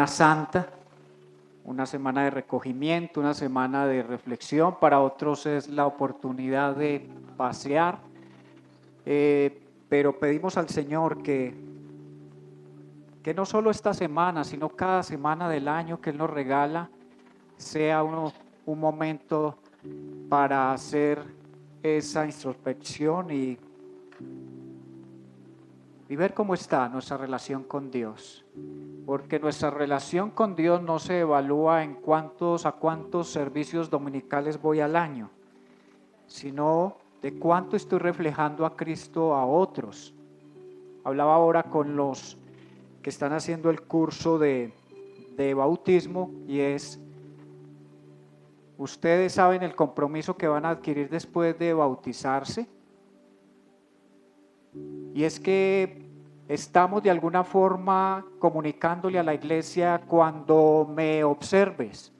Semana Santa, una semana de recogimiento, una semana de reflexión, para otros es la oportunidad de pasear, pero pedimos al Señor que no solo esta semana, sino cada semana del año que Él nos regala, sea un momento para hacer esa introspección y ver cómo está nuestra relación con Dios. Porque nuestra relación con Dios no se evalúa a cuántos servicios dominicales voy al año, sino de cuánto estoy reflejando a Cristo a otros. Hablaba ahora con los que están haciendo el curso de bautismo y ustedes saben el compromiso que van a adquirir después de bautizarse. Y es que estamos de alguna forma comunicándole a la iglesia: cuando me observes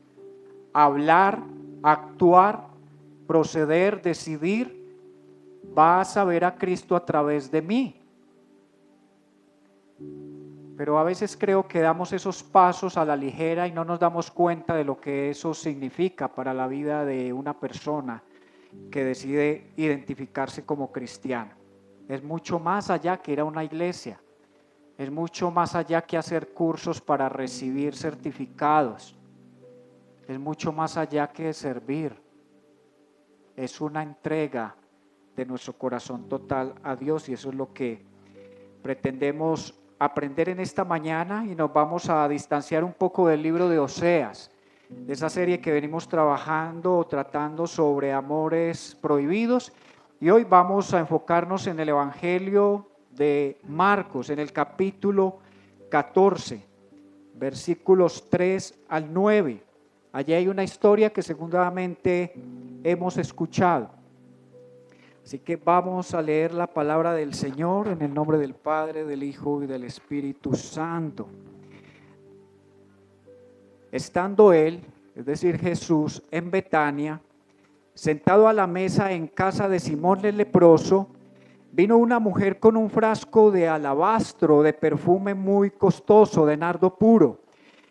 hablar, actuar, proceder, decidir, vas a ver a Cristo a través de mí. Pero a veces creo que damos esos pasos a la ligera y no nos damos cuenta de lo que eso significa para la vida de una persona que decide identificarse como cristiano. Es mucho más allá que ir a una iglesia, es mucho más allá que hacer cursos para recibir certificados, es mucho más allá que servir, es una entrega de nuestro corazón total a Dios, y eso es lo que pretendemos aprender en esta mañana. Y nos vamos a distanciar un poco del libro de Oseas, de esa serie que venimos trabajando o tratando sobre amores prohibidos. Y hoy vamos a enfocarnos en el Evangelio de Marcos, en el capítulo 14, versículos 3 al 9. Allí hay una historia que seguramente hemos escuchado. Así que vamos a leer la palabra del Señor en el nombre del Padre, del Hijo y del Espíritu Santo. Estando él, es decir Jesús, en Betania, sentado a la mesa en casa de Simón el leproso, vino una mujer con un frasco de alabastro de perfume muy costoso, de nardo puro,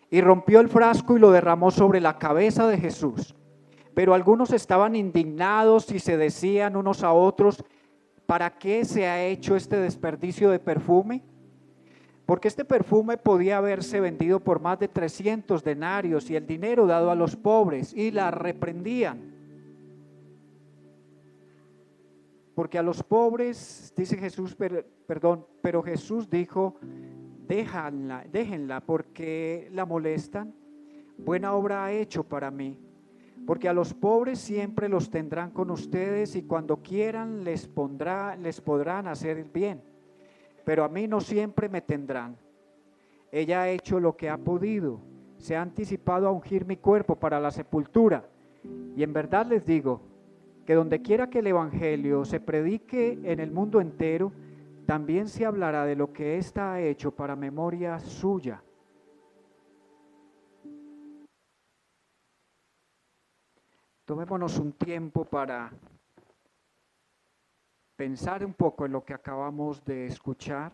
y rompió el frasco y lo derramó sobre la cabeza de Jesús. Pero algunos estaban indignados y se decían unos a otros: ¿para qué se ha hecho este desperdicio de perfume? Porque este perfume podía haberse vendido por más de 300 denarios y el dinero dado a los pobres. Y la reprendían. Porque a los pobres, dice Jesús, pero Jesús dijo: déjenla, porque la molestan. Buena obra ha hecho para mí. Porque a los pobres siempre los tendrán con ustedes, y cuando quieran les podrán hacer bien, pero a mí no siempre me tendrán. Ella ha hecho lo que ha podido, se ha anticipado a ungir mi cuerpo para la sepultura. Y en verdad les digo que donde quiera que el evangelio se predique en el mundo entero, también se hablará de lo que ésta ha hecho para memoria suya. Tomémonos un tiempo para pensar un poco en lo que acabamos de escuchar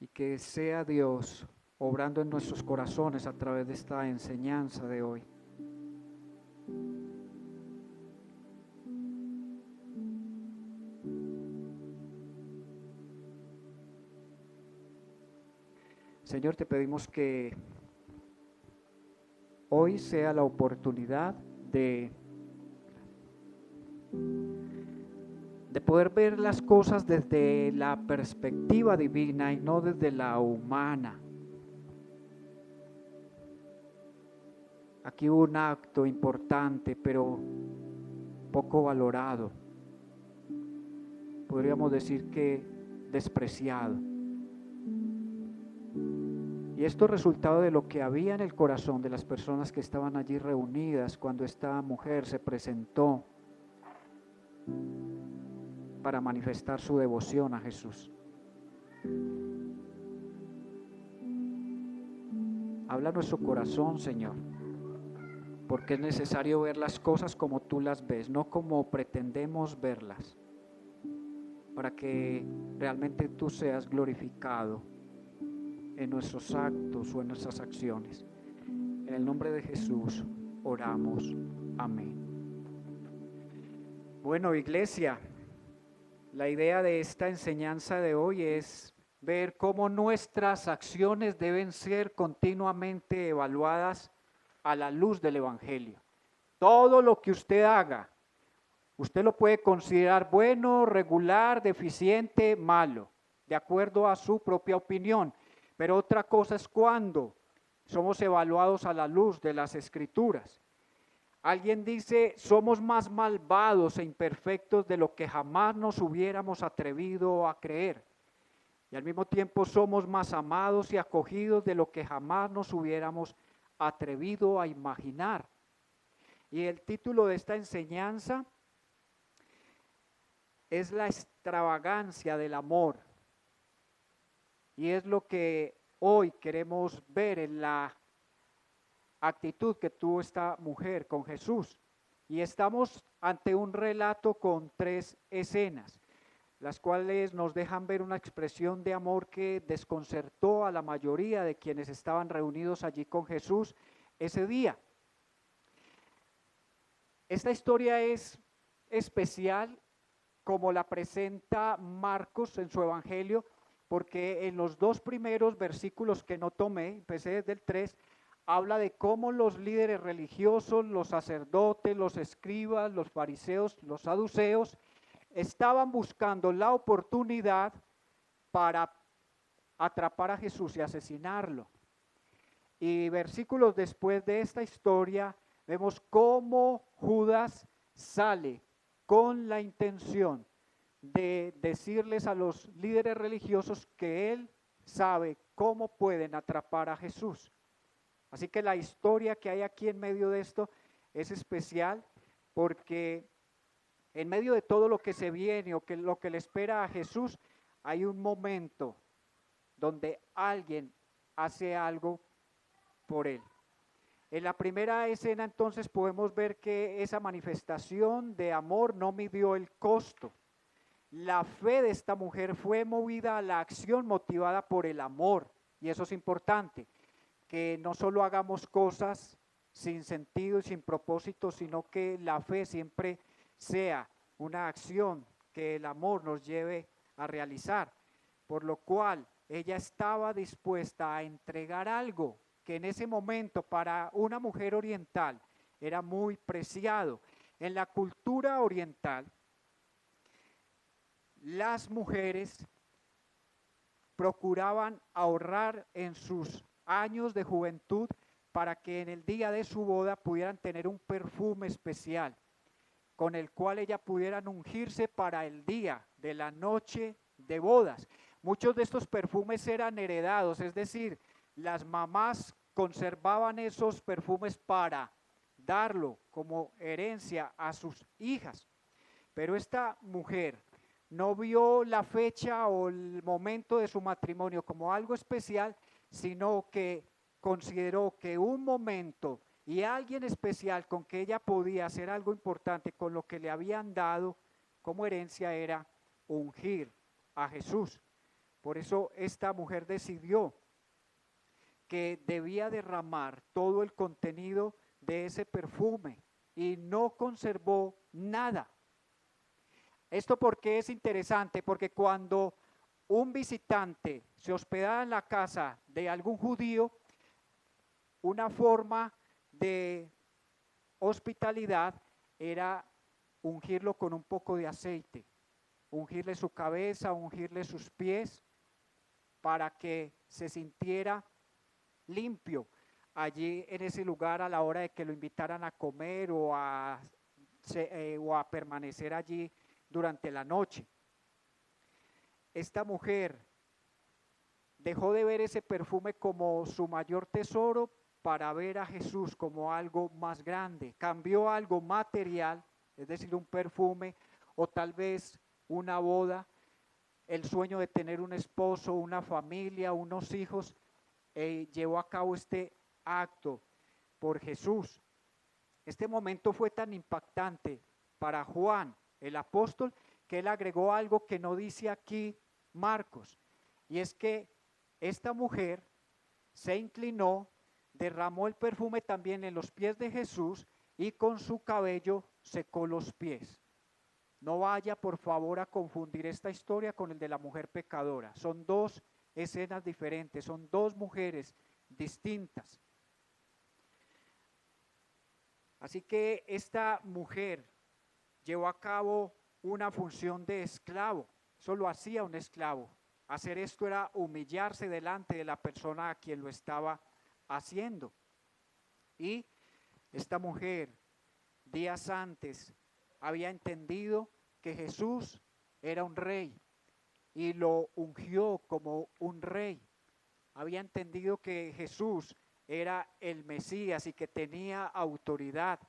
y que sea Dios obrando en nuestros corazones a través de esta enseñanza de hoy. Señor, te pedimos que hoy sea la oportunidad de poder ver las cosas desde la perspectiva divina y no desde la humana. Aquí hubo un acto importante, pero poco valorado. Podríamos decir que despreciado. Y esto es resultado de lo que había en el corazón de las personas que estaban allí reunidas cuando esta mujer se presentó para manifestar su devoción a Jesús. Habla nuestro corazón, Señor, porque es necesario ver las cosas como tú las ves, no como pretendemos verlas, para que realmente tú seas glorificado en nuestros actos o en nuestras acciones. En el nombre de Jesús oramos. Amén. Bueno, iglesia, la idea de esta enseñanza de hoy es ver cómo nuestras acciones deben ser continuamente evaluadas a la luz del Evangelio. Todo lo que usted haga, usted lo puede considerar bueno, regular, deficiente, malo, de acuerdo a su propia opinión. Pero otra cosa es cuando somos evaluados a la luz de las Escrituras. Alguien dice, somos más malvados e imperfectos de lo que jamás nos hubiéramos atrevido a creer. Y al mismo tiempo somos más amados y acogidos de lo que jamás nos hubiéramos atrevido a imaginar. Y el título de esta enseñanza es la extravagancia del amor. Y es lo que hoy queremos ver en la actitud que tuvo esta mujer con Jesús. Y estamos ante un relato con 3 escenas, las cuales nos dejan ver una expresión de amor que desconcertó a la mayoría de quienes estaban reunidos allí con Jesús ese día. Esta historia es especial como la presenta Marcos en su evangelio, porque en los 2 primeros versículos que no tomé, empecé desde el 3, habla de cómo los líderes religiosos, los sacerdotes, los escribas, los fariseos, los saduceos, estaban buscando la oportunidad para atrapar a Jesús y asesinarlo. Y versículos después de esta historia, vemos cómo Judas sale con la intención de decirles a los líderes religiosos que él sabe cómo pueden atrapar a Jesús. Así que la historia que hay aquí en medio de esto es especial porque en medio de todo lo que se viene o que lo que le espera a Jesús, hay un momento donde alguien hace algo por él. En la primera escena entonces podemos ver que esa manifestación de amor no midió el costo. La fe de esta mujer fue movida a la acción motivada por el amor, y eso es importante, que no solo hagamos cosas sin sentido y sin propósito, sino que la fe siempre sea una acción que el amor nos lleve a realizar, por lo cual ella estaba dispuesta a entregar algo que en ese momento para una mujer oriental era muy preciado. En la cultura oriental, las mujeres procuraban ahorrar en sus años de juventud para que en el día de su boda pudieran tener un perfume especial con el cual ella pudieran ungirse para el día de la noche de bodas. Muchos de estos perfumes eran heredados, es decir, las mamás conservaban esos perfumes para darlo como herencia a sus hijas. Pero esta mujer no vio la fecha o el momento de su matrimonio como algo especial, sino que consideró que un momento y alguien especial con que ella podía hacer algo importante con lo que le habían dado como herencia era ungir a Jesús. Por eso esta mujer decidió que debía derramar todo el contenido de ese perfume y no conservó nada. Esto porque es interesante, porque cuando un visitante se hospedaba en la casa de algún judío, una forma de hospitalidad era ungirlo con un poco de aceite, ungirle su cabeza, ungirle sus pies, para que se sintiera limpio allí en ese lugar a la hora de que lo invitaran a comer o a permanecer allí durante la noche. Esta mujer dejó de ver ese perfume como su mayor tesoro para ver a Jesús como algo más grande. Cambió algo material, es decir, un perfume o tal vez una boda, el sueño de tener un esposo, una familia, unos hijos, llevó a cabo este acto por Jesús. Este momento fue tan impactante para Juan, el apóstol, que él agregó algo que no dice aquí Marcos, y es que esta mujer se inclinó, derramó el perfume también en los pies de Jesús y con su cabello secó los pies. No vaya por favor a confundir esta historia con el de la mujer pecadora. Son dos escenas diferentes, son dos mujeres distintas. Así que esta mujer llevó a cabo una función de esclavo. Eso lo hacía un esclavo. Hacer esto era humillarse delante de la persona a quien lo estaba haciendo. Y esta mujer, días antes, había entendido que Jesús era un rey y lo ungió como un rey. Había entendido que Jesús era el Mesías y que tenía autoridad.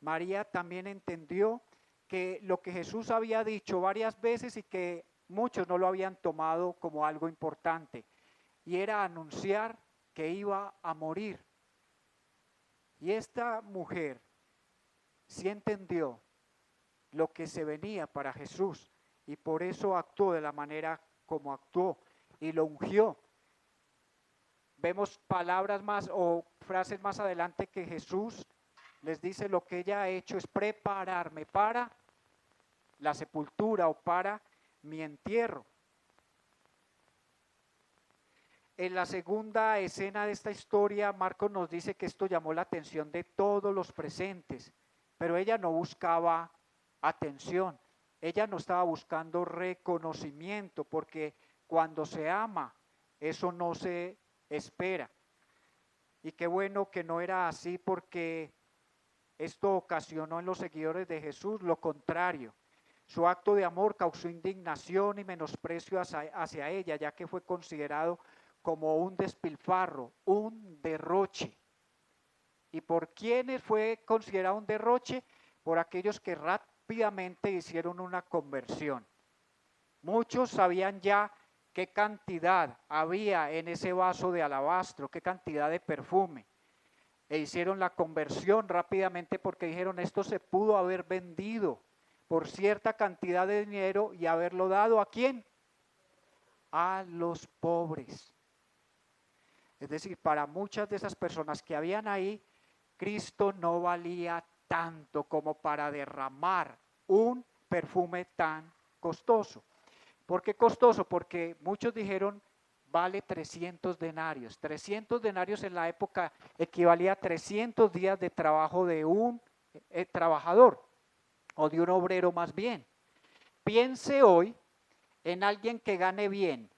María también entendió que lo que Jesús había dicho varias veces y que muchos no lo habían tomado como algo importante, y era anunciar que iba a morir. Y esta mujer sí entendió lo que se venía para Jesús y por eso actuó de la manera como actuó y lo ungió. Vemos palabras más o frases más adelante que Jesús les dice: lo que ella ha hecho es prepararme para la sepultura o para mi entierro. En la segunda escena de esta historia, Marcos nos dice que esto llamó la atención de todos los presentes, pero ella no buscaba atención, ella no estaba buscando reconocimiento, porque cuando se ama, eso no se espera. Y qué bueno que no era así, porque esto ocasionó en los seguidores de Jesús lo contrario. Su acto de amor causó indignación y menosprecio hacia ella, ya que fue considerado como un despilfarro, un derroche. ¿Y por quiénes fue considerado un derroche? Por aquellos que rápidamente hicieron una conversión. Muchos sabían ya qué cantidad había en ese vaso de alabastro, qué cantidad de perfume, e hicieron la conversión rápidamente porque dijeron: esto se pudo haber vendido por cierta cantidad de dinero y haberlo dado ¿a quién? A los pobres. Es decir, para muchas de esas personas que habían ahí, Cristo no valía tanto como para derramar un perfume tan costoso. ¿Por qué costoso? Porque muchos dijeron: vale 300 denarios. 300 denarios en la época equivalía a 300 días de trabajo de un trabajador o de un obrero más bien. Piense hoy en alguien que gane bien.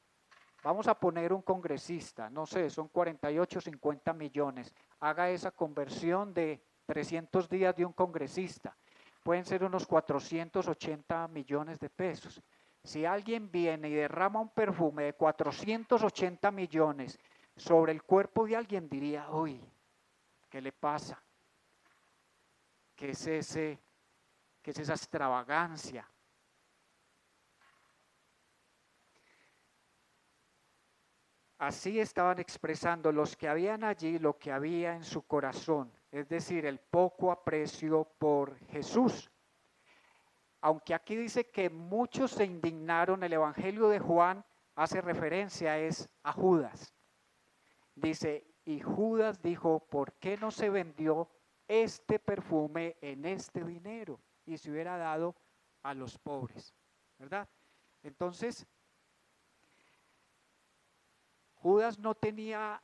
Vamos a poner un congresista, no sé, son 48, 50 millones. Haga esa conversión de 300 días de un congresista. Pueden ser unos 480 millones de pesos. Si alguien viene y derrama un perfume de 480 millones sobre el cuerpo de alguien, diría: uy, ¿qué le pasa? ¿Qué es esa extravagancia? Así estaban expresando los que habían allí lo que había en su corazón, es decir, el poco aprecio por Jesús. Aunque aquí dice que muchos se indignaron, el Evangelio de Juan hace referencia a Judas. Dice: y Judas dijo: ¿por qué no se vendió este perfume en este dinero y se hubiera dado a los pobres? ¿Verdad? Entonces, Judas no tenía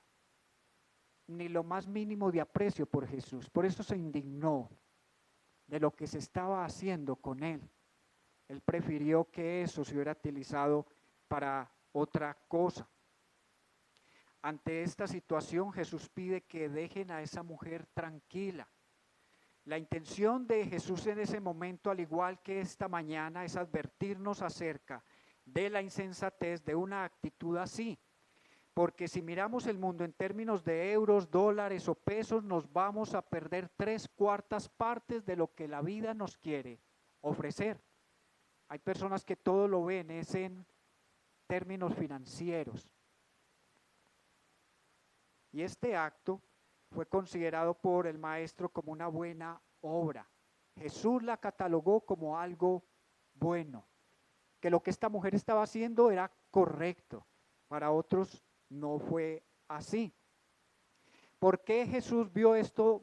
ni lo más mínimo de aprecio por Jesús, por eso se indignó de lo que se estaba haciendo con él. Él prefirió que eso se hubiera utilizado para otra cosa. Ante esta situación, Jesús pide que dejen a esa mujer tranquila. La intención de Jesús en ese momento, al igual que esta mañana, es advertirnos acerca de la insensatez de una actitud así. Porque si miramos el mundo en términos de euros, dólares o pesos, nos vamos a perder 3/4 partes de lo que la vida nos quiere ofrecer. Hay personas que todo lo ven es en términos financieros. Y este acto fue considerado por el maestro como una buena obra. Jesús la catalogó como algo bueno, que lo que esta mujer estaba haciendo era correcto. Para otros no fue así. ¿Por qué Jesús vio esto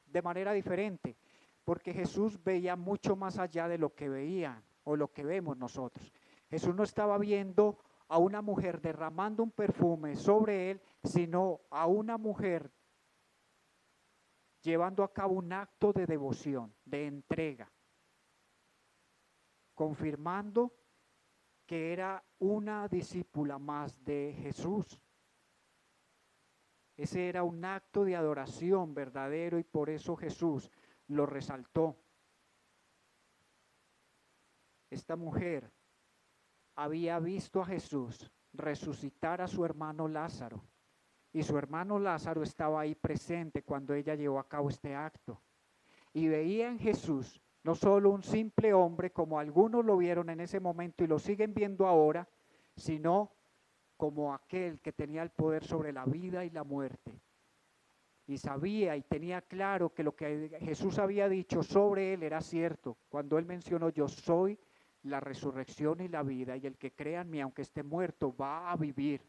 de manera diferente? Porque Jesús veía mucho más allá de lo que veían o lo que vemos nosotros. Jesús no estaba viendo a una mujer derramando un perfume sobre él, sino a una mujer llevando a cabo un acto de devoción, de entrega, confirmando que era una discípula más de Jesús. Ese era un acto de adoración verdadero y por eso Jesús lo resaltó. Esta mujer había visto a Jesús resucitar a su hermano Lázaro y su hermano Lázaro estaba ahí presente cuando ella llevó a cabo este acto. Y veía en Jesús no solo un simple hombre como algunos lo vieron en ese momento y lo siguen viendo ahora, sino como aquel que tenía el poder sobre la vida y la muerte. Y sabía y tenía claro que lo que Jesús había dicho sobre él era cierto. Cuando él mencionó, yo soy la resurrección y la vida, y el que crea en mí, aunque esté muerto, va a vivir.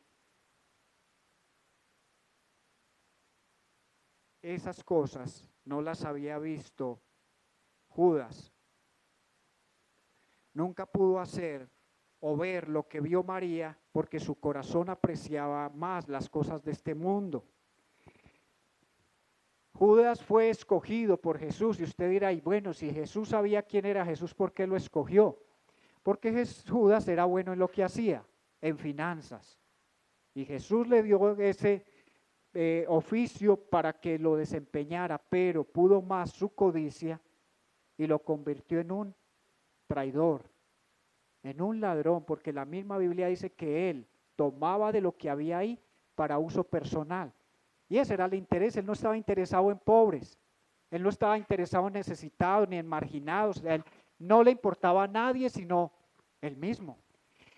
Esas cosas no las había visto Judas. Nunca pudo hacer o ver lo que vio María porque su corazón apreciaba más las cosas de este mundo. Judas fue escogido por Jesús y usted dirá, y bueno, si Jesús sabía quién era Jesús, ¿por qué lo escogió? Porque Judas era bueno en lo que hacía, en finanzas. Y Jesús le dio ese oficio para que lo desempeñara, pero pudo más su codicia y lo convirtió en un traidor, en un ladrón, porque la misma Biblia dice que él tomaba de lo que había ahí para uso personal. Y ese era el interés, él no estaba interesado en pobres, él no estaba interesado en necesitados ni en marginados, él no le importaba a nadie sino él mismo.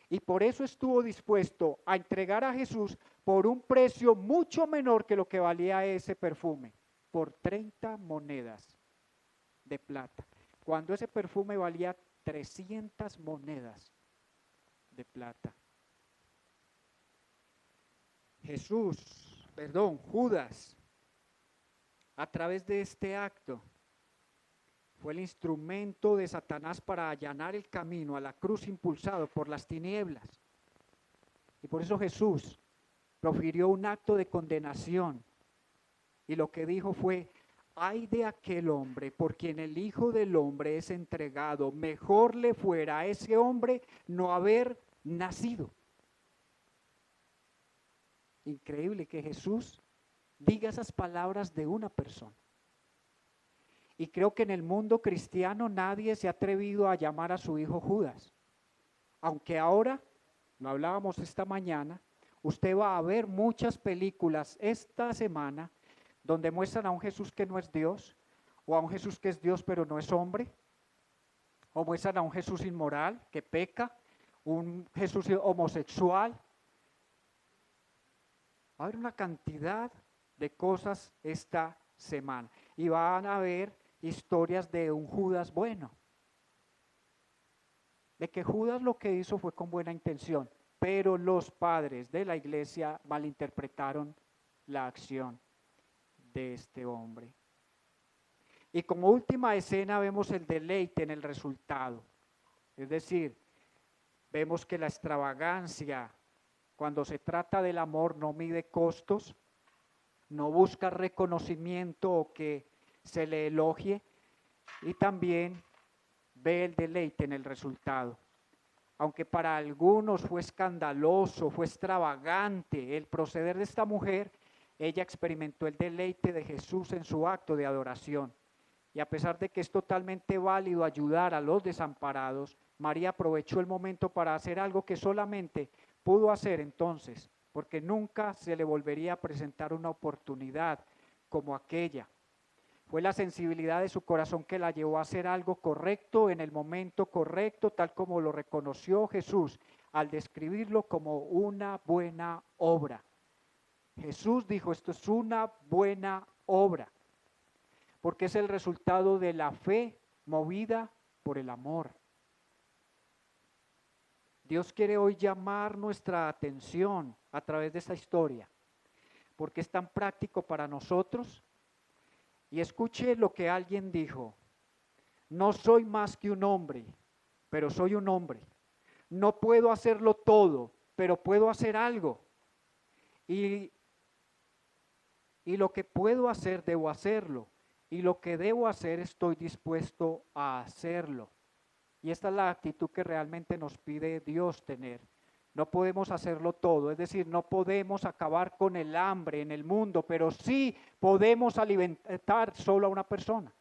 Y por eso estuvo dispuesto a entregar a Jesús por un precio mucho menor que lo que valía ese perfume, por 30 monedas de plata, cuando ese perfume valía 300 monedas de plata. Judas, a través de este acto, fue el instrumento de Satanás para allanar el camino a la cruz impulsado por las tinieblas. Y por eso Jesús profirió un acto de condenación. Y lo que dijo fue, ay de aquel hombre por quien el Hijo del Hombre es entregado, mejor le fuera a ese hombre no haber nacido. Increíble que Jesús diga esas palabras de una persona. Y creo que en el mundo cristiano nadie se ha atrevido a llamar a su hijo Judas. Aunque ahora, lo hablábamos esta mañana, usted va a ver muchas películas esta semana donde muestran a un Jesús que no es Dios, o a un Jesús que es Dios pero no es hombre, o muestran a un Jesús inmoral que peca, un Jesús homosexual. Va a haber una cantidad de cosas esta semana y van a haber historias de un Judas bueno, de que Judas lo que hizo fue con buena intención, pero los padres de la iglesia malinterpretaron la acción de este hombre. Y como última escena vemos el deleite en el resultado, es decir, vemos que la extravagancia, cuando se trata del amor, no mide costos, no busca reconocimiento o que se le elogie, y también ve el deleite en el resultado. Aunque para algunos fue escandaloso, fue extravagante el proceder de esta mujer, ella experimentó el deleite de Jesús en su acto de adoración. Y a pesar de que es totalmente válido ayudar a los desamparados, María aprovechó el momento para hacer algo que solamente pudo hacer entonces, porque nunca se le volvería a presentar una oportunidad como aquella. Fue la sensibilidad de su corazón que la llevó a hacer algo correcto en el momento correcto, tal como lo reconoció Jesús al describirlo como una buena obra. Jesús dijo, esto es una buena obra, porque es el resultado de la fe movida por el amor. Dios quiere hoy llamar nuestra atención a través de esta historia, porque es tan práctico para nosotros. Y escuche lo que alguien dijo: no soy más que un hombre, pero soy un hombre. No puedo hacerlo todo, pero puedo hacer algo. Y, y lo que puedo hacer, debo hacerlo. Y lo que debo hacer, estoy dispuesto a hacerlo. Y esta es la actitud que realmente nos pide Dios tener. No podemos hacerlo todo, es decir, no podemos acabar con el hambre en el mundo, pero sí podemos alimentar solo a una persona.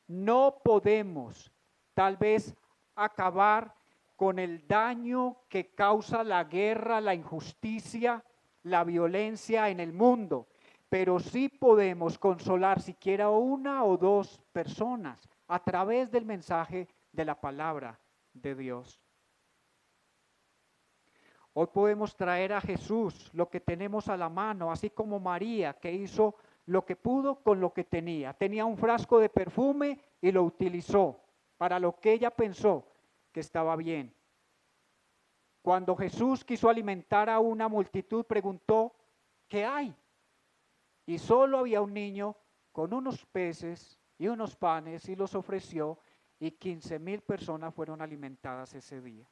No podemos tal vez acabar con el daño que causa la guerra, la injusticia, la violencia en el mundo, pero sí podemos consolar siquiera una o dos personas a través del mensaje de la palabra de Dios. Hoy podemos traer a Jesús lo que tenemos a la mano, así como María, que hizo lo que pudo con lo que tenía. Tenía un frasco de perfume y lo utilizó para lo que ella pensó que estaba bien. Cuando Jesús quiso alimentar a una multitud, preguntó: ¿qué hay? Y solo había un niño con unos peces y unos panes, y los ofreció, y 15,000 personas fueron alimentadas ese día.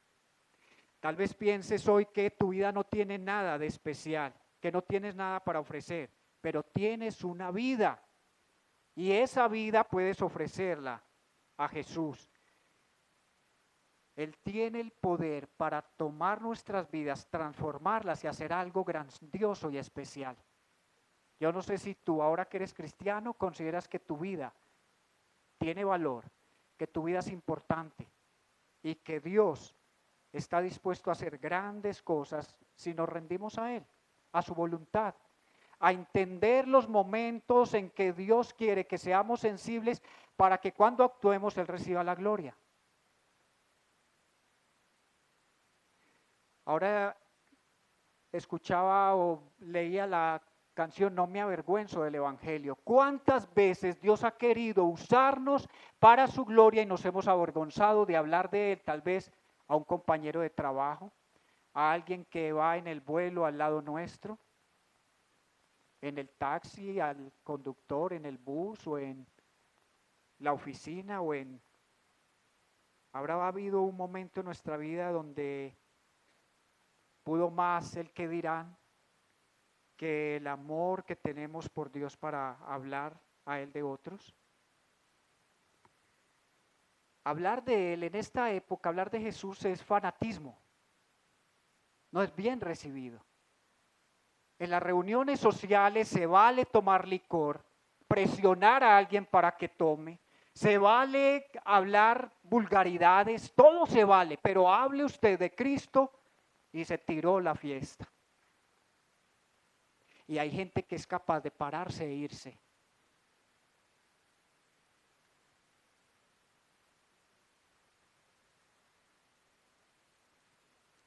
Tal vez pienses hoy que tu vida no tiene nada de especial, que no tienes nada para ofrecer, pero tienes una vida, y esa vida puedes ofrecerla a Jesús. Él tiene el poder para tomar nuestras vidas, transformarlas y hacer algo grandioso y especial. Yo no sé si tú, ahora que eres cristiano, consideras que tu vida tiene valor, que tu vida es importante y que Dios está dispuesto a hacer grandes cosas si nos rendimos a Él, a su voluntad, a entender los momentos en que Dios quiere que seamos sensibles para que cuando actuemos Él reciba la gloria. Ahora escuchaba o leía la canción No me avergüenzo del Evangelio. ¿Cuántas veces Dios ha querido usarnos para su gloria y nos hemos avergonzado de hablar de Él? Tal vez a un compañero de trabajo, a alguien que va en el vuelo al lado nuestro, en el taxi, al conductor, en el bus o en la oficina o en... Habrá habido un momento en nuestra vida donde pudo más el que dirán que el amor que tenemos por Dios para hablar a Él de otros. Hablar de Él en esta época, hablar de Jesús es fanatismo, no es bien recibido. En las reuniones sociales se vale tomar licor, presionar a alguien para que tome, se vale hablar vulgaridades, todo se vale, pero hable usted de Cristo y se tiró la fiesta. Y hay gente que es capaz de pararse e irse.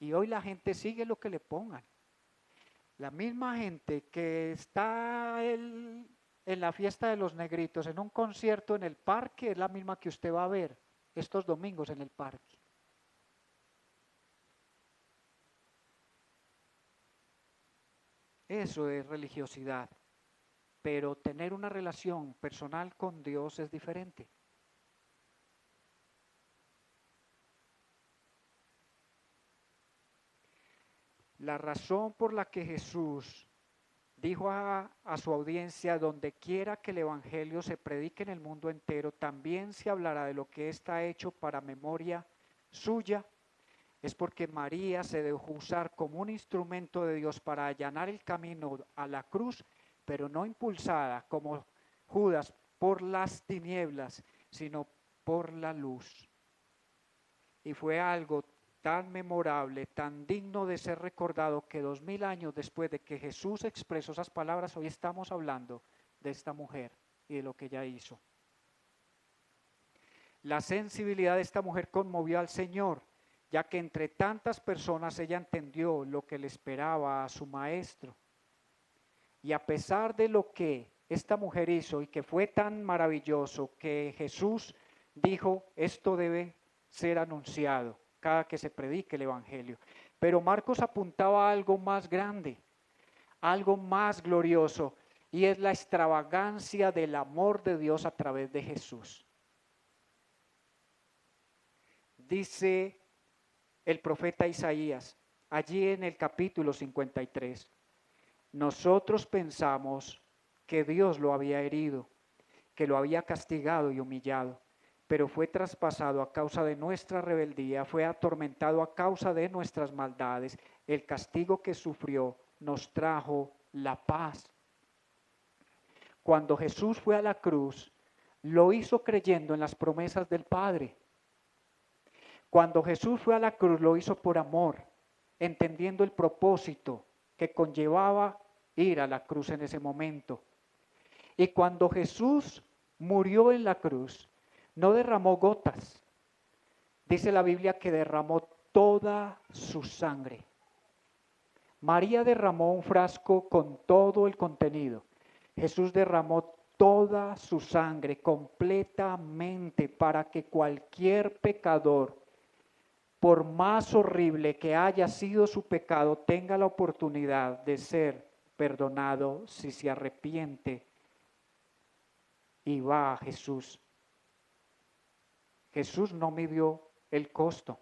Y hoy la gente sigue lo que le pongan. La misma gente que está en la fiesta de los negritos, en un concierto en el parque, es la misma que usted va a ver estos domingos en el parque. Eso es religiosidad. Pero tener una relación personal con Dios es diferente. La razón por la que Jesús dijo a su audiencia: donde quiera que el evangelio se predique en el mundo entero, también se hablará de lo que está hecho para memoria suya, es porque María se dejó usar como un instrumento de Dios para allanar el camino a la cruz, pero no impulsada como Judas por las tinieblas, sino por la luz. Y fue algo tan memorable, tan digno de ser recordado, que 2000 años después de que Jesús expresó esas palabras, hoy estamos hablando de esta mujer y de lo que ella hizo. La sensibilidad de esta mujer conmovió al Señor, ya que entre tantas personas ella entendió lo que le esperaba a su maestro. Y a pesar de lo que esta mujer hizo y que fue tan maravilloso, que Jesús dijo: esto debe ser anunciado, cada que se predique el Evangelio. Pero Marcos apuntaba a algo más grande, algo más glorioso, y es la extravagancia del amor de Dios a través de Jesús. Dice el profeta Isaías, allí en el capítulo 53, nosotros pensamos que Dios lo había herido, que lo había castigado y humillado, pero fue traspasado a causa de nuestra rebeldía, fue atormentado a causa de nuestras maldades. El castigo que sufrió nos trajo la paz. Cuando Jesús fue a la cruz, lo hizo creyendo en las promesas del Padre. Cuando Jesús fue a la cruz, lo hizo por amor, entendiendo el propósito que conllevaba ir a la cruz en ese momento. Y cuando Jesús murió en la cruz, no derramó gotas. Dice la Biblia que derramó toda su sangre. María derramó un frasco con todo el contenido. Jesús derramó toda su sangre completamente para que cualquier pecador, por más horrible que haya sido su pecado, tenga la oportunidad de ser perdonado si se arrepiente y va a Jesús. Jesús no midió el costo.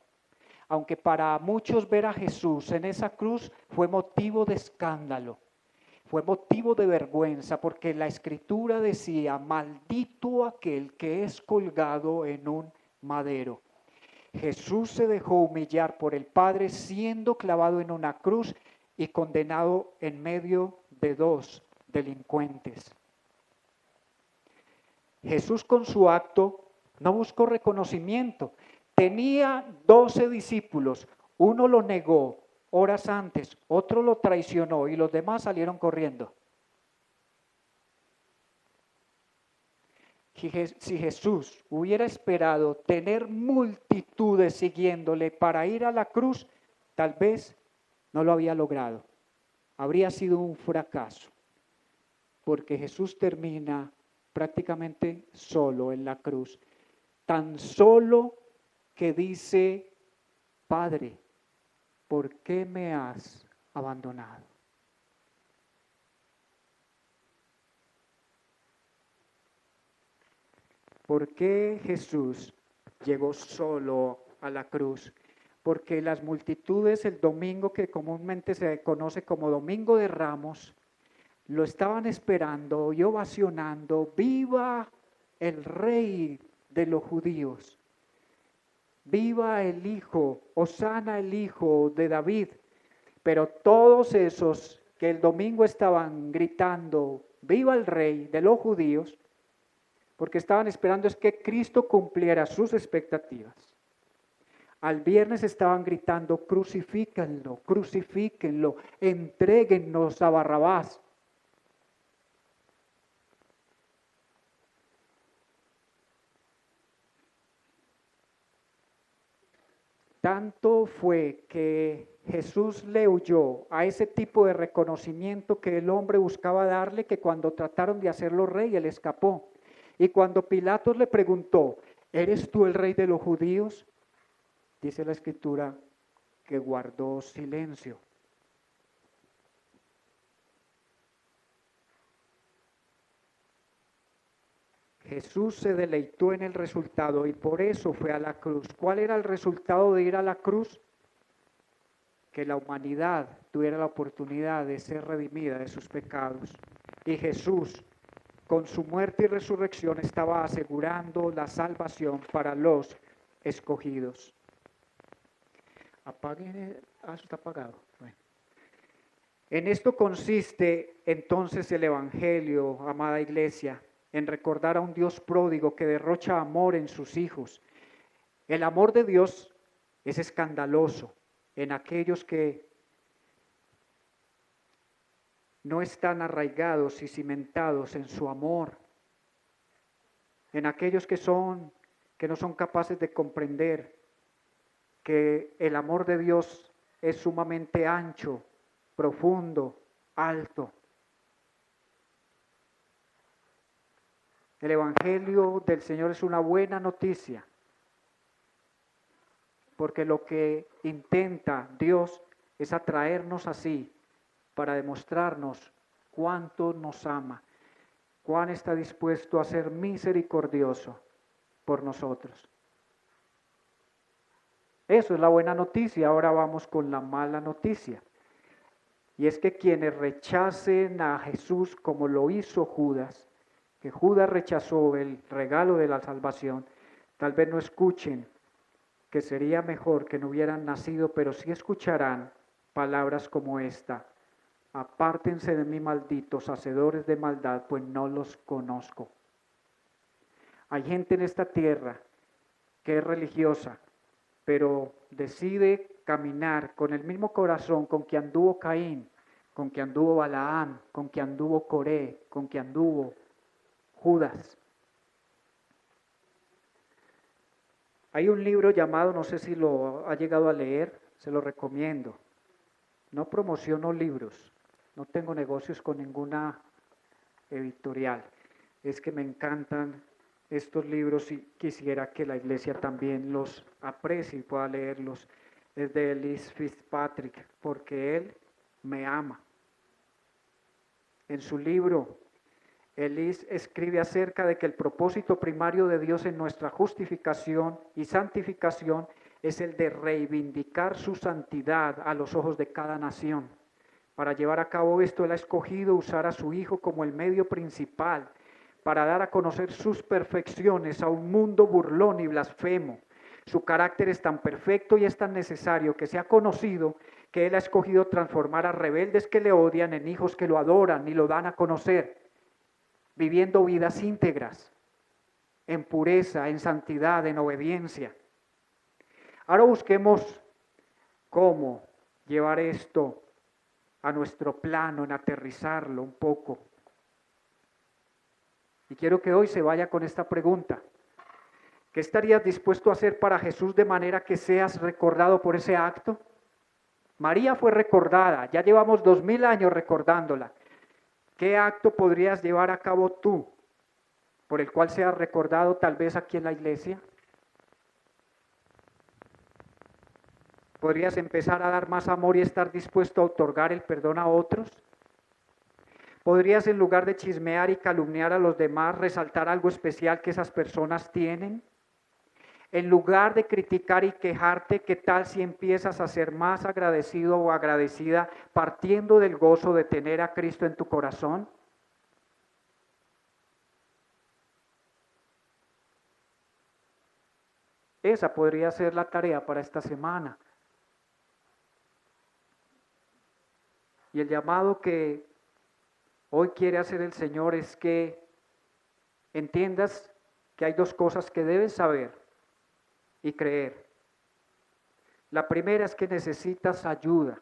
Aunque para muchos ver a Jesús en esa cruz fue motivo de escándalo, fue motivo de vergüenza, porque la Escritura decía, maldito aquel que es colgado en un madero. Jesús se dejó humillar por el Padre siendo clavado en una cruz y condenado en medio de dos delincuentes. Jesús con su acto no buscó reconocimiento. Tenía 12 discípulos, uno lo negó horas antes, otro lo traicionó y los demás salieron corriendo. Si Jesús hubiera esperado tener multitudes siguiéndole para ir a la cruz, tal vez no lo había logrado. Habría sido un fracaso, porque Jesús termina prácticamente solo en la cruz. Tan solo que dice, Padre, ¿por qué me has abandonado? ¿Por qué Jesús llegó solo a la cruz? Porque las multitudes el domingo que comúnmente se conoce como Domingo de Ramos, lo estaban esperando y ovacionando, ¡viva el Rey de los judíos! ¡Viva el Hijo! ¡Hosana el Hijo de David! Pero todos esos que el domingo estaban gritando, ¡viva el Rey de los judíos!, porque estaban esperando es que Cristo cumpliera sus expectativas. Al viernes estaban gritando, crucifíquenlo, crucifíquenlo, entréguennos a Barrabás. Tanto fue que Jesús le huyó a ese tipo de reconocimiento que el hombre buscaba darle, que cuando trataron de hacerlo rey, él escapó. Y cuando Pilatos le preguntó, ¿eres tú el rey de los judíos? Dice la Escritura que guardó silencio. Jesús se deleitó en el resultado y por eso fue a la cruz. ¿Cuál era el resultado de ir a la cruz? Que la humanidad tuviera la oportunidad de ser redimida de sus pecados. Y Jesús, con su muerte y resurrección, estaba asegurando la salvación para los escogidos. Apaguen, eso está apagado. Bueno. En esto consiste entonces el Evangelio, amada iglesia, en recordar a un Dios pródigo que derrocha amor en sus hijos. El amor de Dios es escandaloso en aquellos que no están arraigados y cimentados en su amor, en aquellos que no son capaces de comprender que el amor de Dios es sumamente ancho, profundo, alto. El Evangelio del Señor es una buena noticia. porque lo que intenta Dios es atraernos así para demostrarnos cuánto nos ama, cuán está dispuesto a ser misericordioso por nosotros. Eso es la buena noticia. Ahora vamos con la mala noticia. Y es que quienes rechacen a Jesús como lo hizo Judas, que Judas rechazó el regalo de la salvación, tal vez no escuchen que sería mejor que no hubieran nacido, pero sí escucharán palabras como esta: apártense de mí, malditos, hacedores de maldad, pues no los conozco. Hay gente en esta tierra que es religiosa, pero decide caminar con el mismo corazón con que anduvo Caín, con que anduvo Balaam, con que anduvo Coré, con que anduvo Judas. Hay un libro llamado, no sé si lo ha llegado a leer, se lo recomiendo. No promociono libros, no tengo negocios con ninguna editorial. Es que me encantan estos libros y quisiera que la iglesia también los aprecie y pueda leerlos. Es de Ellis Fitzpatrick, porque él me ama. En su libro, Ellis escribe acerca de que el propósito primario de Dios en nuestra justificación y santificación es el de reivindicar su santidad a los ojos de cada nación. Para llevar a cabo esto, Él ha escogido usar a su Hijo como el medio principal para dar a conocer sus perfecciones a un mundo burlón y blasfemo. Su carácter es tan perfecto y es tan necesario que se ha conocido que Él ha escogido transformar a rebeldes que le odian en hijos que lo adoran y lo dan a conocer, viviendo vidas íntegras, en pureza, en santidad, en obediencia. Ahora busquemos cómo llevar esto a nuestro plano, en aterrizarlo un poco. Y quiero que hoy se vaya con esta pregunta: ¿qué estarías dispuesto a hacer para Jesús de manera que seas recordado por ese acto? María fue recordada, ya llevamos 2000 años recordándola. ¿Qué acto podrías llevar a cabo tú por el cual seas recordado tal vez aquí en la iglesia? ¿Podrías empezar a dar más amor y estar dispuesto a otorgar el perdón a otros? ¿Podrías, en lugar de chismear y calumniar a los demás, resaltar algo especial que esas personas tienen? En lugar de criticar y quejarte, ¿qué tal si empiezas a ser más agradecido o agradecida partiendo del gozo de tener a Cristo en tu corazón? Esa podría ser la tarea para esta semana. Y el llamado que hoy quiere hacer el Señor es que entiendas que hay dos cosas que debes saber y creer. La primera es que necesitas ayuda,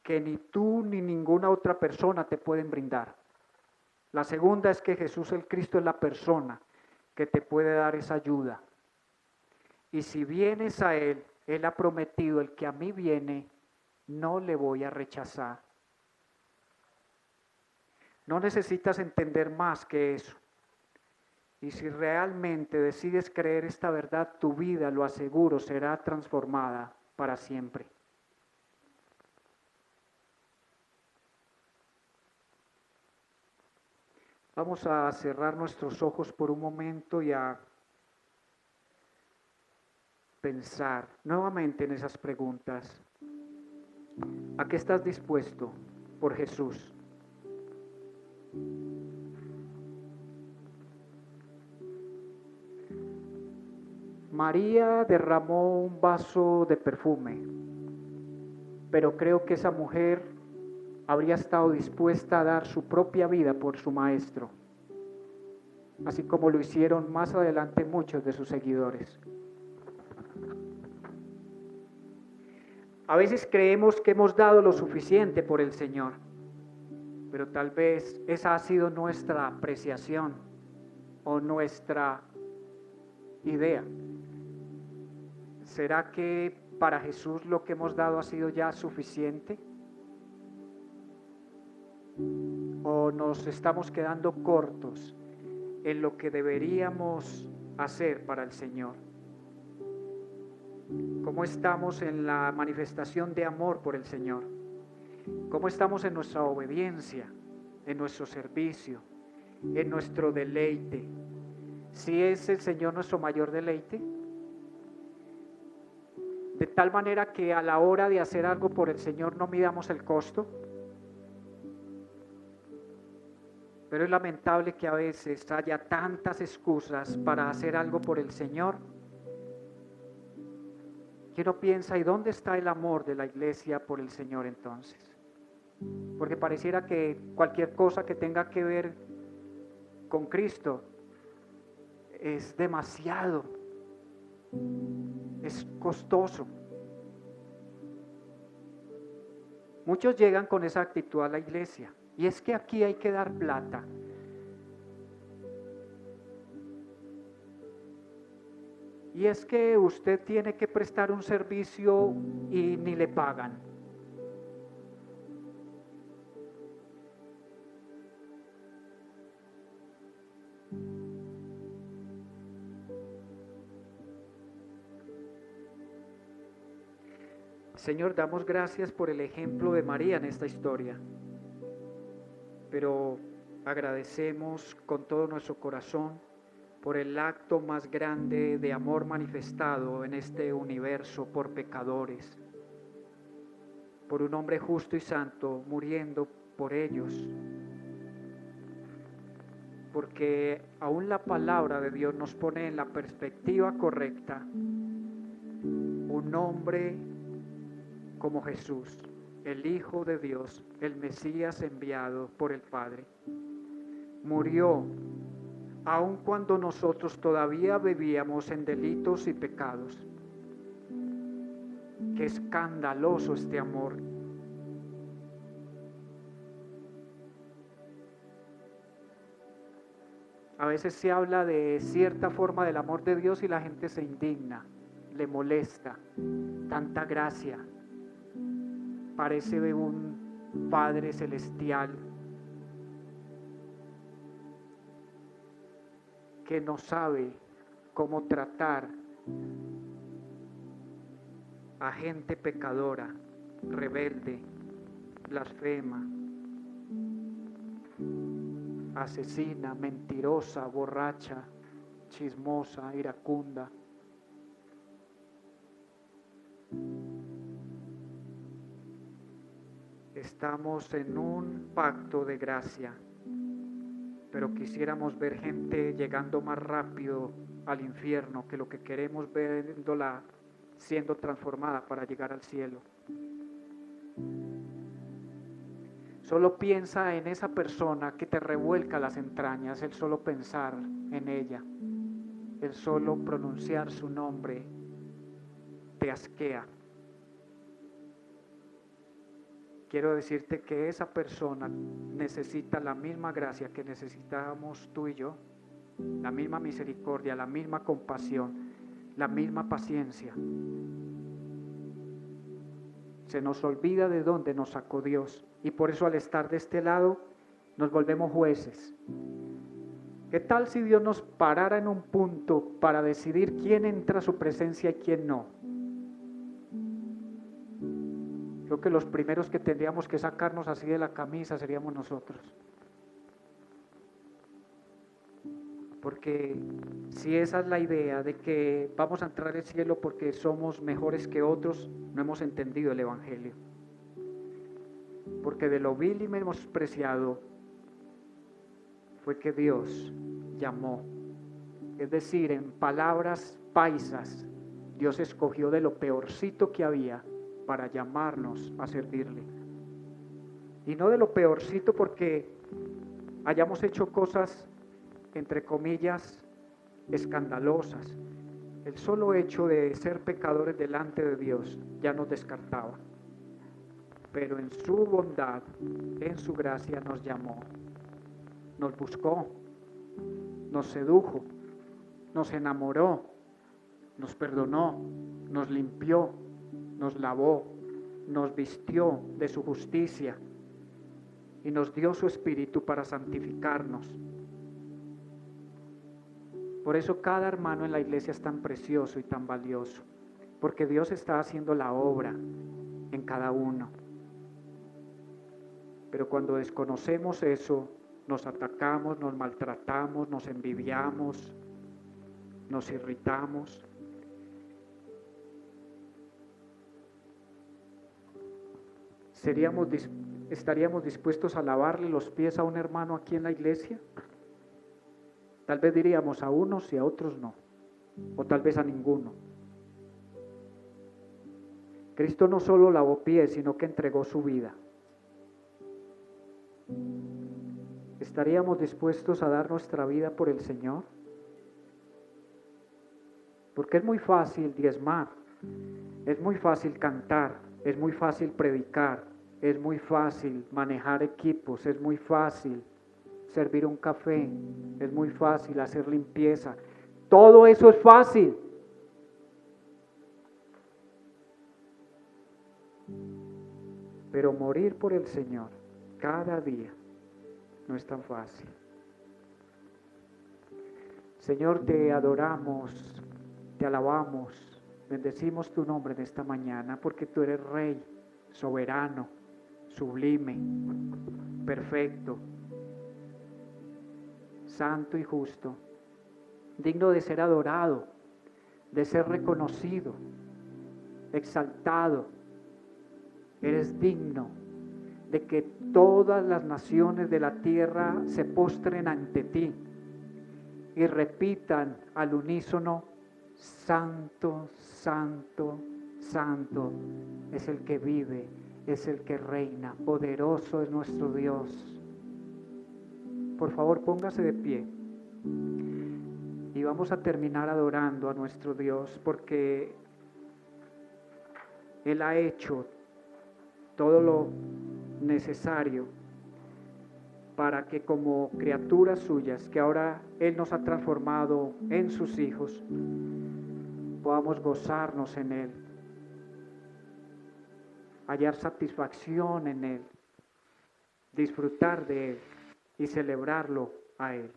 que ni tú ni ninguna otra persona te pueden brindar. La segunda es que Jesús el Cristo es la persona que te puede dar esa ayuda. Y si vienes a Él, Él ha prometido: el que a mí viene, no le voy a rechazar. No necesitas entender más que eso. Y si realmente decides creer esta verdad, tu vida, lo aseguro, será transformada para siempre. Vamos a cerrar nuestros ojos por un momento y a pensar nuevamente en esas preguntas. ¿A qué estás dispuesto por Jesús? María derramó un vaso de perfume, pero creo que esa mujer habría estado dispuesta a dar su propia vida por su maestro, así como lo hicieron más adelante muchos de sus seguidores. A veces creemos que hemos dado lo suficiente por el Señor, pero tal vez esa ha sido nuestra apreciación o nuestra idea. ¿Será que para Jesús lo que hemos dado ha sido ya suficiente? ¿O nos estamos quedando cortos en lo que deberíamos hacer para el Señor? ¿Cómo estamos en la manifestación de amor por el Señor? ¿Cómo estamos en nuestra obediencia, en nuestro servicio, en nuestro deleite? ¿Si es el Señor nuestro mayor deleite? De tal manera que a la hora de hacer algo por el Señor no midamos el costo. Pero es lamentable que a veces haya tantas excusas para hacer algo por el Señor, que uno piensa, ¿y dónde está el amor de la iglesia por el Señor entonces? Porque pareciera que cualquier cosa que tenga que ver con Cristo es demasiado, es costoso. Muchos llegan con esa actitud a la iglesia, y es que aquí hay que dar plata. Y es que usted tiene que prestar un servicio y ni le pagan. Señor, damos gracias por el ejemplo de María en esta historia, pero agradecemos con todo nuestro corazón por el acto más grande de amor manifestado en este universo por pecadores, por un hombre justo y santo muriendo por ellos, porque aún la palabra de Dios nos pone en la perspectiva correcta un hombre como Jesús, el Hijo de Dios, el Mesías enviado por el Padre. Murió aun cuando nosotros todavía vivíamos en delitos y pecados. Qué escandaloso este amor. A veces se habla de cierta forma del amor de Dios y la gente se indigna, le molesta. Tanta gracia. Parece de un Padre celestial que no sabe cómo tratar a gente pecadora, rebelde, blasfema, asesina, mentirosa, borracha, chismosa, iracunda. Estamos en un pacto de gracia, pero quisiéramos ver gente llegando más rápido al infierno que lo que queremos verla siendo transformada para llegar al cielo. Solo piensa en esa persona que te revuelca las entrañas, el solo pensar en ella, el solo pronunciar su nombre te asquea. Quiero decirte que esa persona necesita la misma gracia que necesitamos tú y yo, la misma misericordia, la misma compasión, la misma paciencia. Se nos olvida de dónde nos sacó Dios y por eso al estar de este lado nos volvemos jueces. ¿Qué tal si Dios nos parara en un punto para decidir quién entra a su presencia y quién no? Creo que los primeros que tendríamos que sacarnos así de la camisa seríamos nosotros. Porque si esa es la idea de que vamos a entrar al cielo porque somos mejores que otros, no hemos entendido el Evangelio. Porque de lo vil y menospreciado fue que Dios llamó. Es decir, en palabras paisas, Dios escogió de lo peorcito que había para llamarnos a servirle. Y no de lo peorcito porque hayamos hecho cosas, entre comillas, escandalosas. El solo hecho de ser pecadores delante de Dios ya nos descartaba. Pero en su bondad, en su gracia nos llamó, nos buscó, nos sedujo, nos enamoró, nos perdonó, nos limpió, nos lavó, nos vistió de su justicia y nos dio su Espíritu para santificarnos. Por eso cada hermano en la iglesia es tan precioso y tan valioso, porque Dios está haciendo la obra en cada uno. Pero cuando desconocemos eso, nos atacamos, nos maltratamos, nos envidiamos, nos irritamos. ¿Estaríamos dispuestos a lavarle los pies a un hermano aquí en la iglesia? Tal vez diríamos a unos y a otros no, o tal vez a ninguno. Cristo no solo lavó pies, sino que entregó su vida. ¿Estaríamos dispuestos a dar nuestra vida por el Señor? Porque es muy fácil diezmar, es muy fácil cantar, es muy fácil predicar, es muy fácil manejar equipos, es muy fácil servir un café, es muy fácil hacer limpieza. Todo eso es fácil. Pero morir por el Señor cada día no es tan fácil. Señor, te adoramos, te alabamos, bendecimos tu nombre en esta mañana porque tú eres Rey, soberano, sublime, perfecto, santo y justo, digno de ser adorado, de ser reconocido, exaltado. Eres digno de que todas las naciones de la tierra se postren ante ti y repitan al unísono: Santo, Santo, Santo es el que vive, es el que reina, poderoso es nuestro Dios. Por favor, póngase de pie y vamos a terminar adorando a nuestro Dios porque Él ha hecho todo lo necesario para que como criaturas suyas, que ahora Él nos ha transformado en sus hijos, podamos gozarnos en Él, hallar satisfacción en Él, disfrutar de Él y celebrarlo a Él.